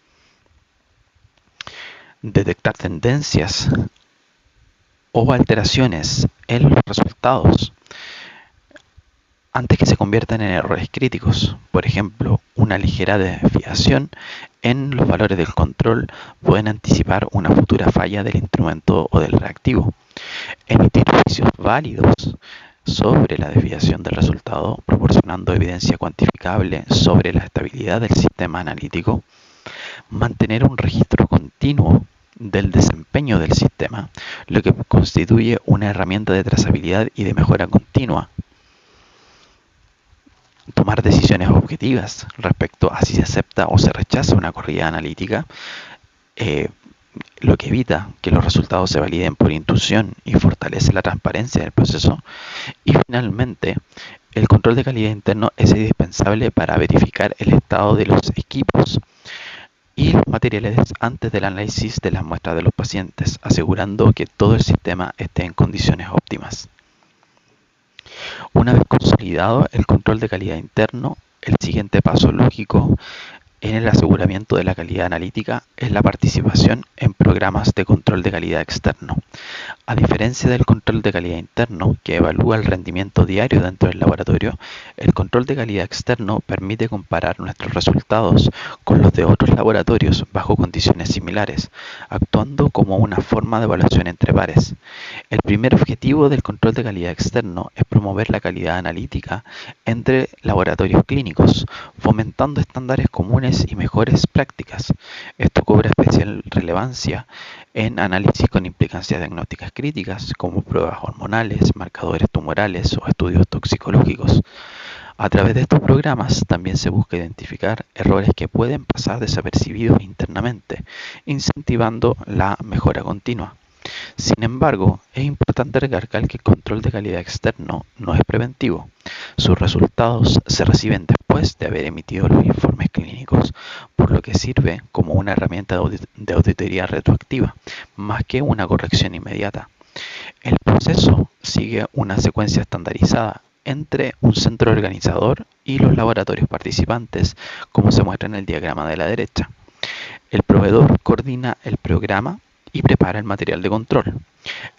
Detectar tendencias o alteraciones en los resultados antes que se conviertan en errores críticos. Por ejemplo, una ligera desviación en los valores del control pueden anticipar una futura falla del instrumento o del reactivo. Emitir juicios válidos sobre la desviación del resultado, proporcionando evidencia cuantificable sobre la estabilidad del sistema analítico. Mantener un registro continuo del desempeño del sistema, lo que constituye una herramienta de trazabilidad y de mejora continua. Tomar decisiones objetivas respecto a si se acepta o se rechaza una corrida analítica, eh, lo que evita que los resultados se validen por intuición y fortalece la transparencia del proceso. Y finalmente, el control de calidad interno es indispensable para verificar el estado de los equipos y los materiales antes del análisis de las muestras de los pacientes, asegurando que todo el sistema esté en condiciones óptimas. Una vez consolidado el control de calidad interno, el siguiente paso lógico en el aseguramiento de la calidad analítica es la participación en programas de control de calidad externo. A diferencia del control de calidad interno, que evalúa el rendimiento diario dentro del laboratorio, el control de calidad externo permite comparar nuestros resultados con los de otros laboratorios bajo condiciones similares, actuando como una forma de evaluación entre pares. El primer objetivo del control de calidad externo es promover la calidad analítica entre laboratorios clínicos, fomentando estándares comunes y mejores prácticas. Esto cobra especial relevancia en análisis con implicancias diagnósticas críticas, como pruebas hormonales, marcadores tumorales o estudios toxicológicos. A través de estos programas también se busca identificar errores que pueden pasar desapercibidos internamente, incentivando la mejora continua. Sin embargo, es importante recalcar que el control de calidad externo no es preventivo. Sus resultados se reciben después de haber emitido los informes clínicos, por lo que sirve como una herramienta de auditoría retroactiva, más que una corrección inmediata. El proceso sigue una secuencia estandarizada entre un centro organizador y los laboratorios participantes, como se muestra en el diagrama de la derecha. El proveedor coordina el programa y prepara el material de control.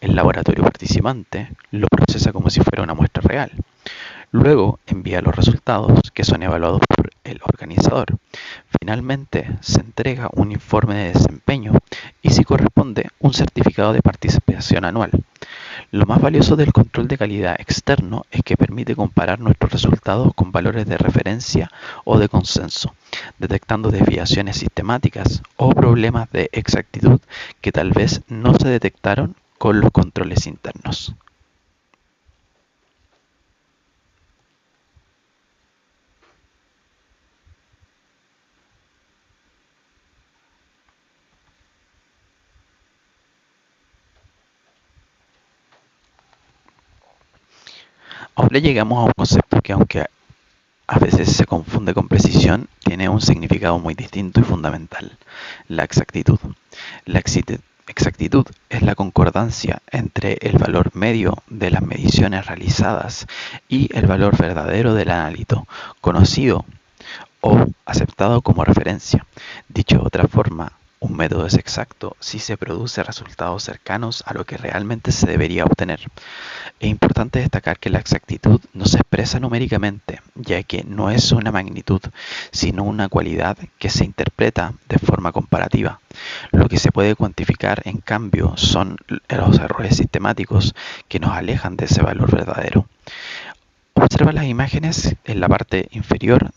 El laboratorio participante lo procesa como si fuera una muestra real. Luego envía los resultados, que son evaluados por el organizador. Finalmente se entrega un informe de desempeño y, si corresponde, un certificado de participación anual. Lo más valioso del control de calidad externo es que permite comparar nuestros resultados con valores de referencia o de consenso, detectando desviaciones sistemáticas o problemas de exactitud que tal vez no se detectaron con los controles internos. Ahora llegamos a un concepto que, aunque a veces se confunde con precisión, tiene un significado muy distinto y fundamental: la exactitud. La exactitud es la concordancia entre el valor medio de las mediciones realizadas y el valor verdadero del analito, conocido o aceptado como referencia. Dicho de otra forma, un método es exacto si se produce resultados cercanos a lo que realmente se debería obtener. Es importante destacar que la exactitud no se expresa numéricamente, ya que no es una magnitud, sino una cualidad que se interpreta de forma comparativa. Lo que se puede cuantificar, en cambio, son los errores sistemáticos que nos alejan de ese valor verdadero. Observa las imágenes en la parte inferior.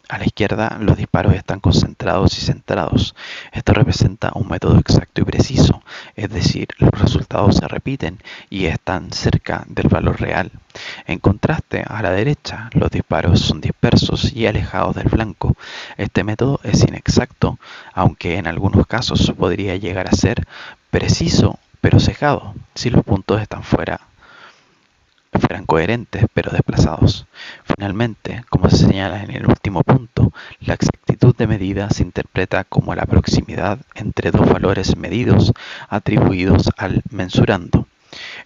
A la izquierda, los disparos están concentrados y centrados. Esto representa un método exacto y preciso, es decir, los resultados se repiten y están cerca del valor real. En contraste, a la derecha, los disparos son dispersos y alejados del blanco. Este método es inexacto, aunque en algunos casos podría llegar a ser preciso, pero sesgado, si los puntos están fueran coherentes pero desplazados. Finalmente, como se señala en el último punto, la exactitud de medida se interpreta como la proximidad entre dos valores medidos atribuidos al mensurando.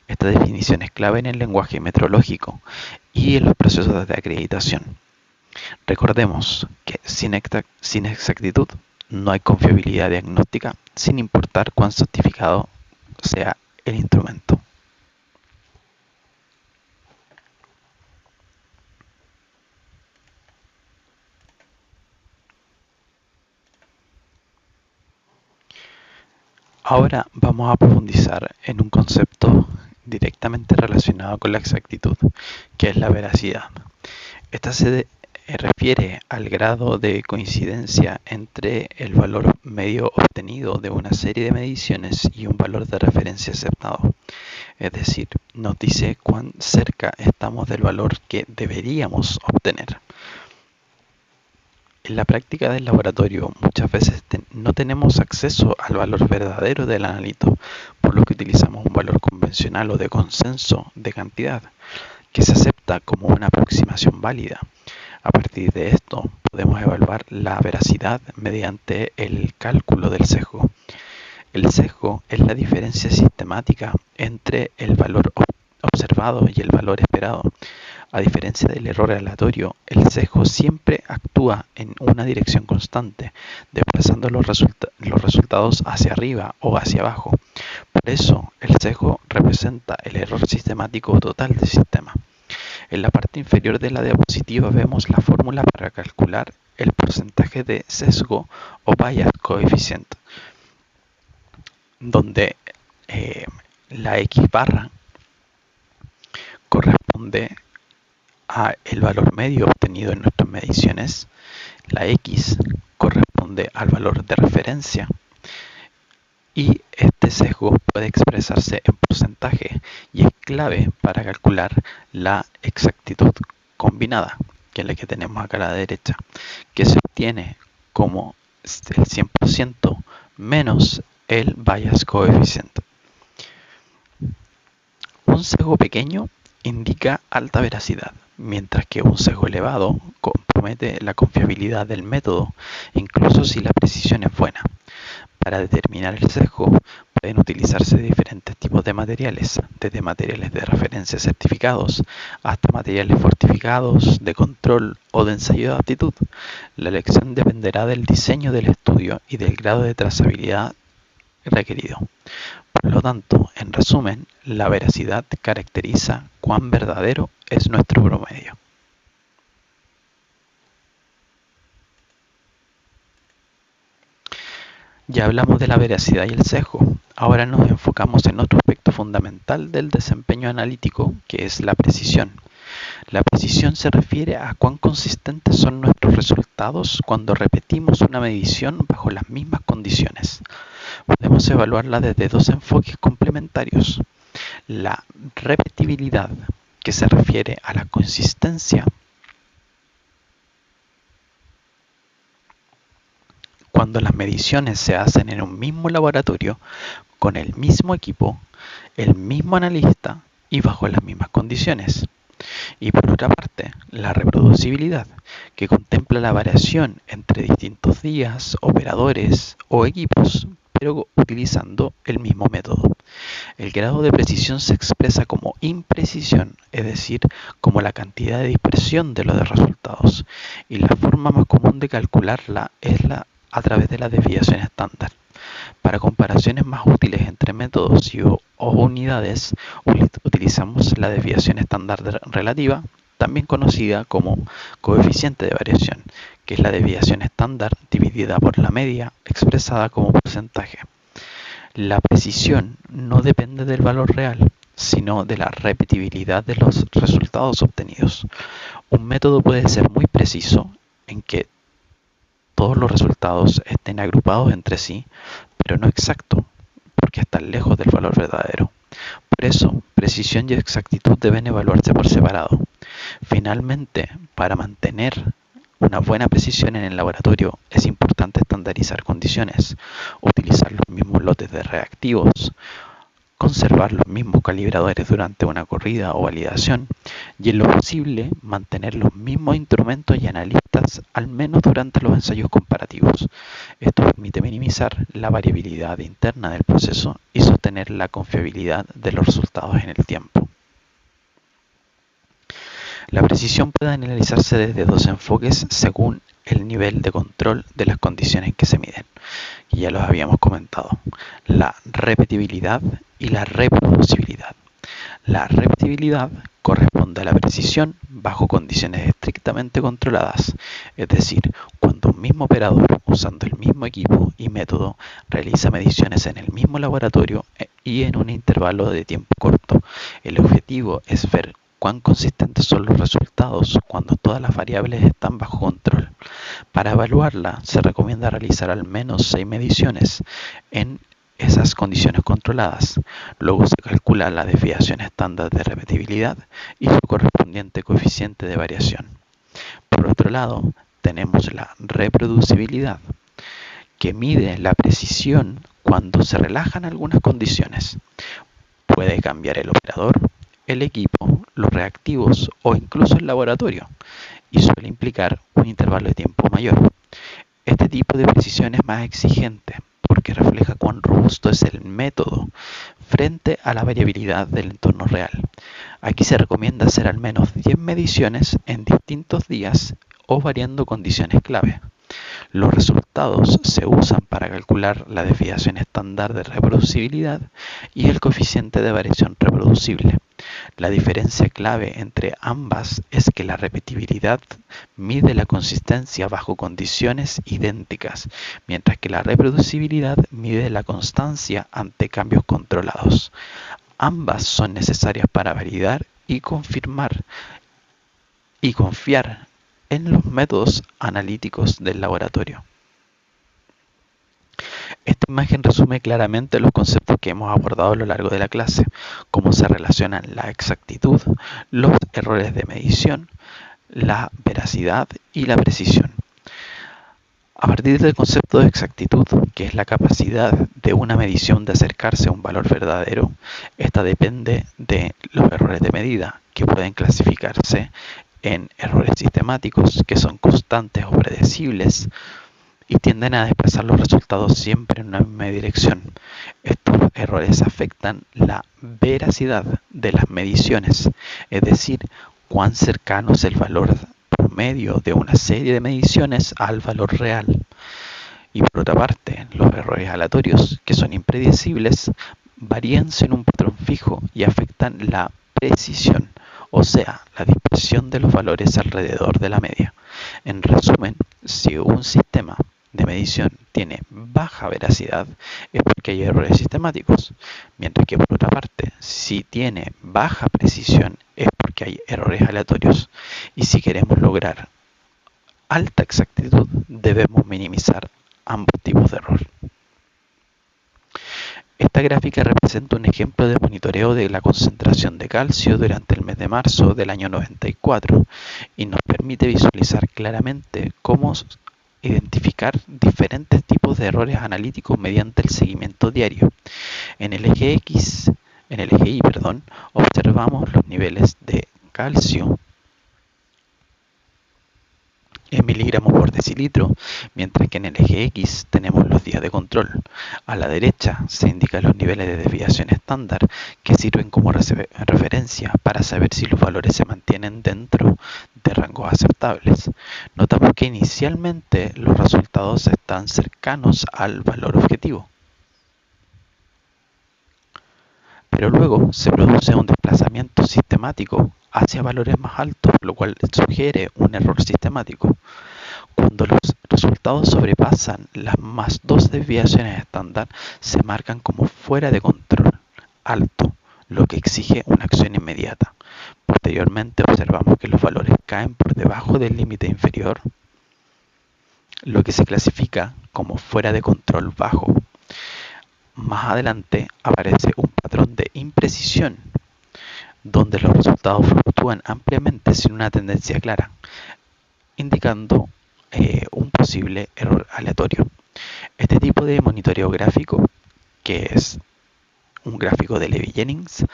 Esta definición es clave en el lenguaje metrológico y en los procesos de acreditación. Recordemos que sin exactitud no hay confiabilidad diagnóstica, sin importar cuán sofisticado sea el instrumento. Ahora vamos a profundizar en un concepto directamente relacionado con la exactitud, que es la veracidad. Esta se refiere al grado de coincidencia entre el valor medio obtenido de una serie de mediciones y un valor de referencia aceptado. Es decir, nos dice cuán cerca estamos del valor que deberíamos obtener. En la práctica del laboratorio muchas veces no tenemos acceso al valor verdadero del analito, por lo que utilizamos un valor convencional o de consenso de cantidad, que se acepta como una aproximación válida. A partir de esto podemos evaluar la veracidad mediante el cálculo del sesgo. El sesgo es la diferencia sistemática entre el valor observado y el valor esperado. A diferencia del error aleatorio, el sesgo siempre actúa en una dirección constante, desplazando los resultados hacia arriba o hacia abajo. Por eso, el sesgo representa el error sistemático total del sistema. En la parte inferior de la diapositiva vemos la fórmula para calcular el porcentaje de sesgo o bias coefficient, donde la X barra corresponde a el valor medio obtenido en nuestras mediciones, la X corresponde al valor de referencia y este sesgo puede expresarse en porcentaje y es clave para calcular la exactitud combinada, que es la que tenemos acá a la derecha, que se obtiene como el 100% menos el bias coefficient. Un sesgo pequeño indica alta veracidad, mientras que un sesgo elevado compromete la confiabilidad del método, incluso si la precisión es buena. Para determinar el sesgo, pueden utilizarse diferentes tipos de materiales, desde materiales de referencia certificados hasta materiales fortificados, de control o de ensayo de aptitud. La elección dependerá del diseño del estudio y del grado de trazabilidad requerido. Por lo tanto, en resumen, la veracidad caracteriza cuán verdadero es nuestro promedio. Ya hablamos de la veracidad y el sesgo. Ahora nos enfocamos en otro aspecto fundamental del desempeño analítico, que es la precisión. La precisión se refiere a cuán consistentes son nuestros resultados cuando repetimos una medición bajo las mismas condiciones. Podemos evaluarla desde dos enfoques complementarios. La repetibilidad, que se refiere a la consistencia cuando las mediciones se hacen en un mismo laboratorio, con el mismo equipo, el mismo analista y bajo las mismas condiciones. Y por otra parte, la reproducibilidad, que contempla la variación entre distintos días, operadores o equipos, pero utilizando el mismo método. El grado de precisión se expresa como imprecisión, es decir, como la cantidad de dispersión de los resultados, y la forma más común de calcularla es a través de la desviación estándar. Para comparaciones más útiles entre métodos o unidades, utilizamos la desviación estándar relativa, también conocida como coeficiente de variación, que es la desviación estándar dividida por la media expresada como porcentaje. La precisión no depende del valor real, sino de la repetibilidad de los resultados obtenidos. Un método puede ser muy preciso en que todos los resultados estén agrupados entre sí, pero no exacto, porque están lejos del valor verdadero. Por eso, precisión y exactitud deben evaluarse por separado. Finalmente, para mantener una buena precisión en el laboratorio es importante estandarizar condiciones, utilizar los mismos lotes de reactivos, conservar los mismos calibradores durante una corrida o validación y en lo posible mantener los mismos instrumentos y analistas al menos durante los ensayos comparativos. Esto permite minimizar la variabilidad interna del proceso y sostener la confiabilidad de los resultados en el tiempo. La precisión puede analizarse desde dos enfoques según el nivel de control de las condiciones que se miden, y ya los habíamos comentado, la repetibilidad y la reproducibilidad. La repetibilidad corresponde a la precisión bajo condiciones estrictamente controladas, es decir, cuando un mismo operador, usando el mismo equipo y método, realiza mediciones en el mismo laboratorio y en un intervalo de tiempo corto. El objetivo es ver cuán consistentes son los resultados cuando todas las variables están bajo control. Para evaluarla, se recomienda realizar al menos 6 mediciones en esas condiciones controladas. Luego se calcula la desviación estándar de repetibilidad y su correspondiente coeficiente de variación. Por otro lado, tenemos la reproducibilidad, que mide la precisión cuando se relajan algunas condiciones. Puede cambiar el operador, el equipo, los reactivos o incluso el laboratorio, y suele implicar un intervalo de tiempo mayor. Este tipo de precisión es más exigente porque refleja cuán robusto es el método frente a la variabilidad del entorno real. Aquí se recomienda hacer al menos 10 mediciones en distintos días o variando condiciones clave. Los resultados se usan para calcular la desviación estándar de reproducibilidad y el coeficiente de variación reproducible. La diferencia clave entre ambas es que la repetibilidad mide la consistencia bajo condiciones idénticas, mientras que la reproducibilidad mide la constancia ante cambios controlados. Ambas son necesarias para validar y confirmar y confiar en los métodos analíticos del laboratorio. Esta imagen resume claramente los conceptos que hemos abordado a lo largo de la clase, cómo se relacionan la exactitud, los errores de medición, la veracidad y la precisión. A partir del concepto de exactitud, que es la capacidad de una medición de acercarse a un valor verdadero, esta depende de los errores de medida, que pueden clasificarse en errores sistemáticos, que son constantes o predecibles, y tienden a desplazar los resultados siempre en una misma dirección. Estos errores afectan la veracidad de las mediciones, es decir, cuán cercano es el valor promedio de una serie de mediciones al valor real. Y por otra parte, los errores aleatorios, que son impredecibles, varían sin un patrón fijo y afectan la precisión, o sea, la dispersión de los valores alrededor de la media. En resumen, si un sistema de medición tiene baja veracidad es porque hay errores sistemáticos, mientras que por otra parte, si tiene baja precisión es porque hay errores aleatorios. Y si queremos lograr alta exactitud, debemos minimizar ambos tipos de error. Esta gráfica representa un ejemplo de monitoreo de la concentración de calcio durante el mes de marzo del año 94 y nos permite visualizar claramente cómo identificar diferentes tipos de errores analíticos mediante el seguimiento diario. En el eje Y, observamos los niveles de calcio en miligramos por decilitro, mientras que en el eje X tenemos los días de control. A la derecha se indican los niveles de desviación estándar que sirven como referencia para saber si los valores se mantienen dentro de rangos aceptables. Notamos que inicialmente los resultados están cercanos al valor objetivo, pero luego se produce un desplazamiento sistemático hacia valores más altos, lo cual sugiere un error sistemático. Cuando los resultados sobrepasan las más 2 desviaciones estándar, se marcan como fuera de control alto, lo que exige una acción inmediata. Posteriormente observamos que los valores caen por debajo del límite inferior, lo que se clasifica como fuera de control bajo. Más adelante aparece un patrón de imprecisión, donde los resultados fluctúan ampliamente sin una tendencia clara, indicando un posible error aleatorio. Este tipo de monitoreo gráfico, que es un gráfico de Levy-Jennings,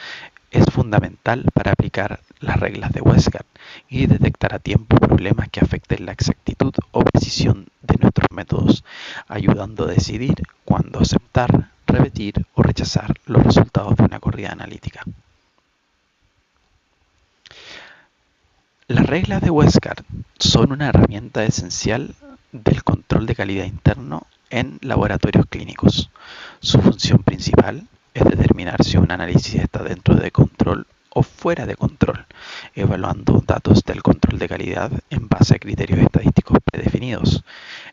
es fundamental para aplicar las reglas de Westcott y detectar a tiempo problemas que afecten la exactitud o precisión de nuestros métodos, ayudando a decidir cuándo aceptar, repetir o rechazar los resultados de una corrida analítica. Las reglas de Westcott son una herramienta esencial del control de calidad interno en laboratorios clínicos. Su función principal es determinar si un análisis está dentro de control o fuera de control, evaluando datos del control de calidad en base a criterios estadísticos predefinidos.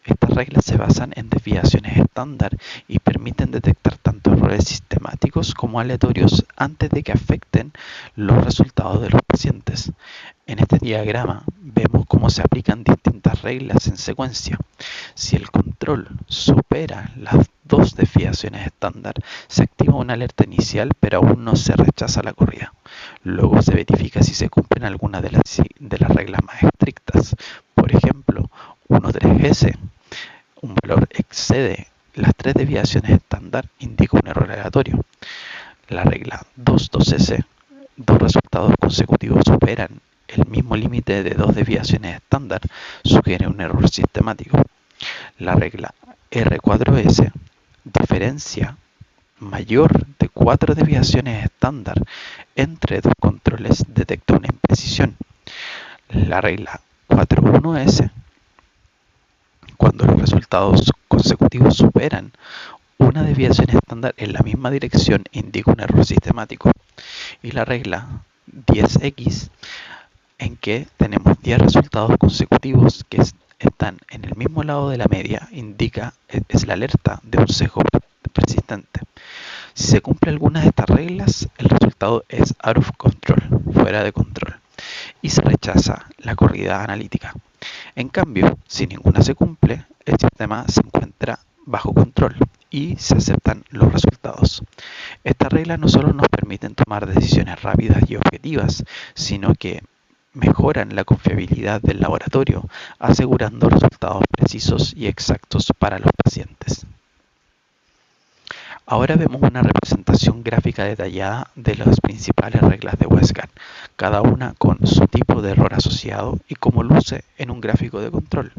Estas reglas se basan en desviaciones estándar y permiten detectar tanto errores sistemáticos como aleatorios antes de que afecten los resultados de los pacientes. En este diagrama vemos cómo se aplican distintas reglas en secuencia. Si el control supera las dos desviaciones estándar, se activa una alerta inicial, pero aún no se rechaza la corrida. Luego se verifica si se cumplen algunas de las reglas más estrictas. Por ejemplo, 1.3S, un valor excede las tres desviaciones estándar, indica un error aleatorio. La regla 2.2S, dos resultados consecutivos superan el mismo límite de dos desviaciones estándar, sugiere un error sistemático. La regla R4S, diferencia mayor de 4 desviaciones estándar entre dos controles, detecta una imprecisión. La regla 4.1S, cuando los resultados consecutivos superan una desviación estándar en la misma dirección, indica un error sistemático. Y la regla 10X, en que tenemos 10 resultados consecutivos que están en el mismo lado de la media, es la alerta de un sesgo persistente. Si se cumple alguna de estas reglas, el resultado es out of control, fuera de control, y se rechaza la corrida analítica. En cambio, si ninguna se cumple, el sistema se encuentra bajo control y se aceptan los resultados. Estas reglas no solo nos permiten tomar decisiones rápidas y objetivas, sino que mejoran la confiabilidad del laboratorio, asegurando resultados precisos y exactos para los pacientes. Ahora vemos una representación gráfica detallada de las principales reglas de Westcott, cada una con su tipo de error asociado y cómo luce en un gráfico de control.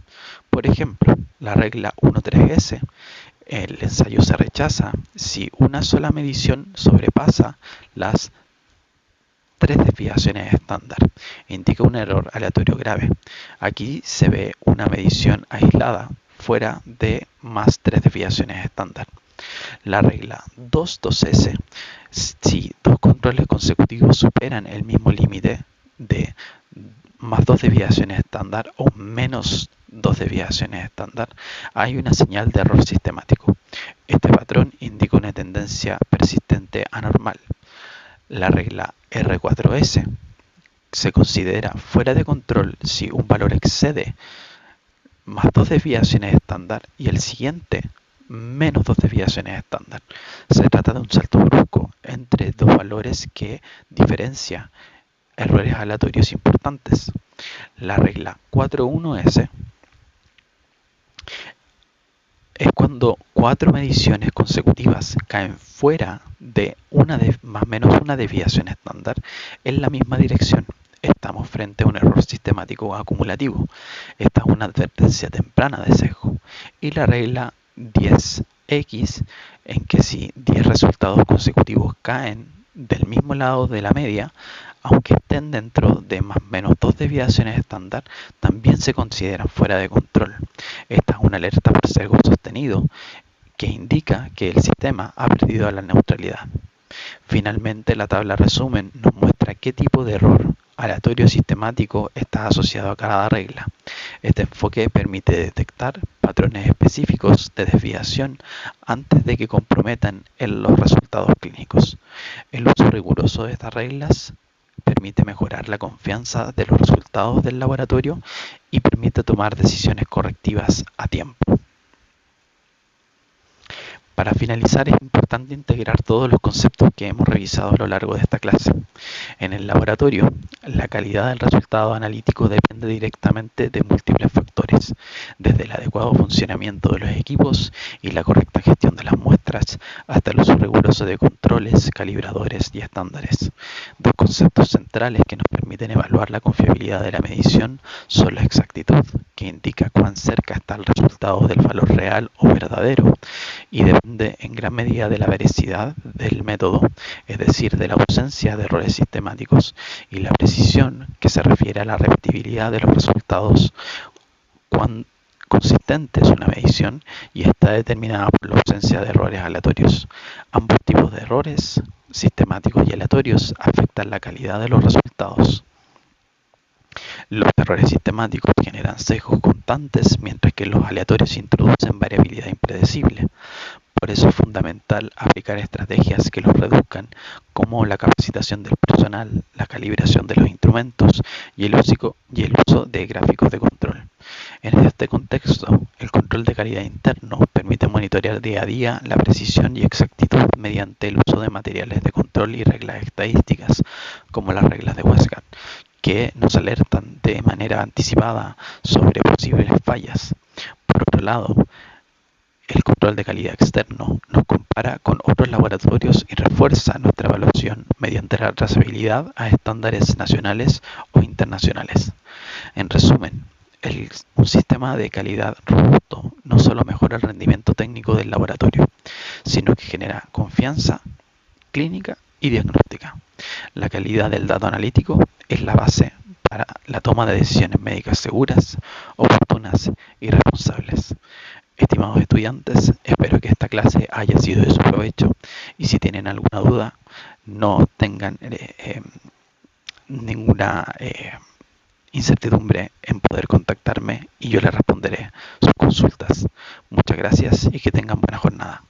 Por ejemplo, la regla 1.3S, el ensayo se rechaza si una sola medición sobrepasa las tres desviaciones estándar, indica un error aleatorio grave. Aquí se ve una medición aislada fuera de más tres desviaciones estándar. La regla 2.2S, si dos controles consecutivos superan el mismo límite de más dos desviaciones estándar o menos dos desviaciones estándar, hay una señal de error sistemático. Este patrón indica una tendencia persistente anormal. La regla R4S se considera fuera de control si un valor excede más dos desviaciones estándar y el siguiente menos dos desviaciones estándar. Se trata de un salto brusco entre dos valores que diferencia errores aleatorios importantes. La regla 4.1S es cuando cuatro mediciones consecutivas caen fuera de más o menos una desviación estándar en la misma dirección. Estamos frente a un error sistemático acumulativo. Esta es una advertencia temprana de sesgo. Y la regla 10X, en que si 10 resultados consecutivos caen del mismo lado de la media, aunque estén dentro de más o menos dos desviaciones estándar, también se consideran fuera de control. Esta es una alerta por sesgo sostenido que indica que el sistema ha perdido la neutralidad. Finalmente, la tabla resumen nos muestra qué tipo de error aleatorio sistemático está asociado a cada regla. Este enfoque permite detectar patrones específicos de desviación antes de que comprometan los resultados clínicos. El uso riguroso de estas reglas permite mejorar la confianza de los resultados del laboratorio y permite tomar decisiones correctivas a tiempo. Para finalizar, es importante integrar todos los conceptos que hemos revisado a lo largo de esta clase. En el laboratorio, la calidad del resultado analítico depende directamente de múltiples factores, desde el adecuado funcionamiento de los equipos y la correcta gestión de las muestras, hasta el uso riguroso de controles, calibradores y estándares. Dos conceptos centrales que nos permiten evaluar la confiabilidad de la medición son la exactitud, que indica cuán cerca está el resultado del valor real o verdadero, y depende en gran medida de la veracidad del método, es decir, de la ausencia de errores sistemáticos, y la precisión, que se refiere a la repetibilidad de los resultados. Cuán consistente es una medición y está determinada por la ausencia de errores aleatorios. Ambos tipos de errores, sistemáticos y aleatorios, afectan la calidad de los resultados. Los errores sistemáticos generan sesgos constantes, mientras que los aleatorios introducen variabilidad impredecible. Por eso es fundamental aplicar estrategias que los reduzcan, como la capacitación del personal, la calibración de los instrumentos y el uso de gráficos de control. En este contexto, el control de calidad interno permite monitorear día a día la precisión y exactitud mediante el uso de materiales de control y reglas estadísticas, como las reglas de Westgate, que nos alertan de manera anticipada sobre posibles fallas. Por otro lado, el control de calidad externo nos compara con otros laboratorios y refuerza nuestra evaluación mediante la trazabilidad a estándares nacionales o internacionales. En resumen, un sistema de calidad robusto no solo mejora el rendimiento técnico del laboratorio, sino que genera confianza clínica y diagnóstica. La calidad del dato analítico es la base para la toma de decisiones médicas seguras, oportunas y responsables. Estimados estudiantes, espero que esta clase haya sido de su provecho, y si tienen alguna duda, no tengan ninguna incertidumbre en poder contactarme y yo les responderé sus consultas. Muchas gracias y que tengan buena jornada.